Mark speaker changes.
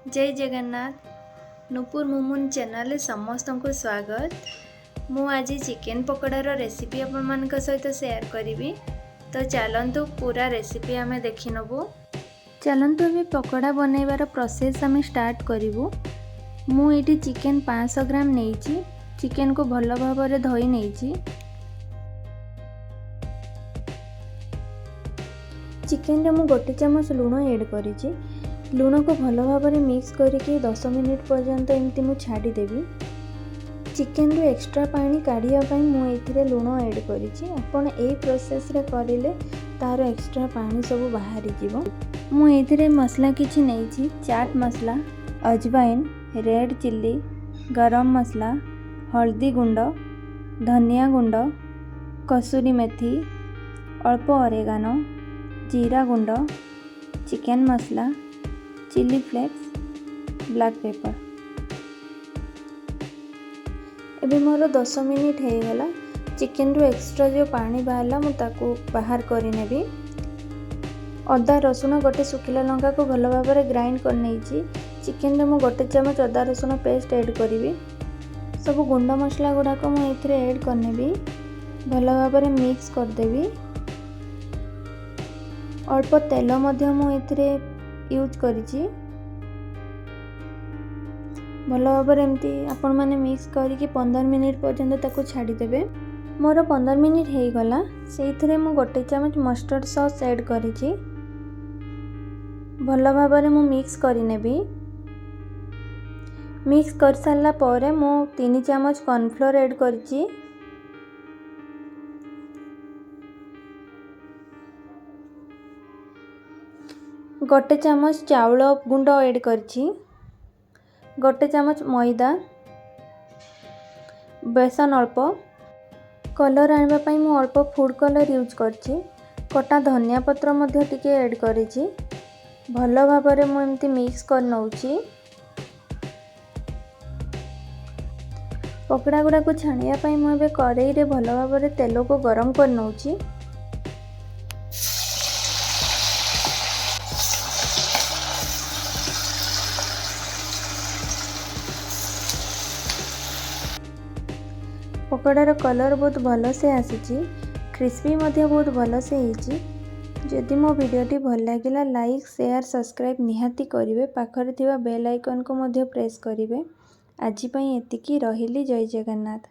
Speaker 1: जय जगन्नाथ नुपुर मुमुन चैनल समस्त को स्वागत। मु आज चिकेन पकोड़ार रेसिपी आपण मान सहित शेयर करी। तो चलतु पूरा रेसिपी आम देखि नबु। चलतु अभी पकोड़ा बनइबार प्रोसेस आम स्टार्ट करूँ। मुझे चिकेन 500 ग्राम नहीं, चिकेन को भल भाव धोई नहीं। चिकेन रे मु गोटे चमच लुण ऐड करी। लुण को भल भाव मिक्स करके 10 मिनिट पर्यंत एमती मु छाड़ीदेवी। चिकेन रो एक्स्ट्रा पानी काढ़ापी मुझे लुण ऐड करी। आपण ए प्रोसेस रे करेले तार एक्स्ट्रा पानी सब बाहरी जीवो। मुझे मसला किछि नहीं, चाट मसला, अजवाइन, रेड चिल्ली, गरम मसला, हल्दी गुंड, धनिया गुंड, कसूरी मेथी, अल्प ऑरेगानो, जीरा गुंड, चिकेन मसला, चिली फ्लेक्स, ब्लैक पेपर। एबे मोर 10 मिनिट हो गला। चिकेन रो एक्स्ट्रा जो पानी बाहरला मुझे बाहर कर नेबी। अदा रसुण गोटे सुखिला लंका को भल भाव ग्राइंड कर नहीं। चिकेन रे मु गोटे चमच अदा रसुण पेस्ट ऐड करी। सब गुंड मसला गुड़ाक मुझे ऐड करनेबी। भल भाव मिक्स करदेवी। अल्प तेल मुझे यूज करिछि। भल भाव एमती आपण माने मिक्स करके 15 मिनिट पर्यंत ताको छाड़ी देबे। मोर 15 मिनिट हो गला। सेइथरे मु गोटे चमच मस्टर्ड सॉस ऐड करिछि। भल भाव मु मिक्स करि नेबी। मिक्स कर सारला परे मु 3 चमच कॉर्नफ्लोर ऐड करिछि। गोटे चमच चाउल गुंड ऐड करिछि। गोटे चमच मैदा, बेसन अल्प, कलर आनिबा पई मु अल्प फूड कलर यूज करछि। कटा धनिया पत्र मध्य टिके ऐड करिछि। भल भाव मु एमती मिक्स कर नउछि। पकोड़ा गुड़ा को छाणिया पई मु एबे कढ़ाई रे भल भाव तेल को गरम कर नउछि। पकोड़ार कलर बहुत भल से आसी, क्रिस्पी मध्य बहुत भल से होइछि। जदि मो वीडियोटी भल लागिला लाइक शेयर सब्सक्राइब निहाती करिवे। पाखरे थिबा बेल आइकन को मध्य प्रेस करिवे। आजि पई एतिकी रहिली। जय जगन्नाथ।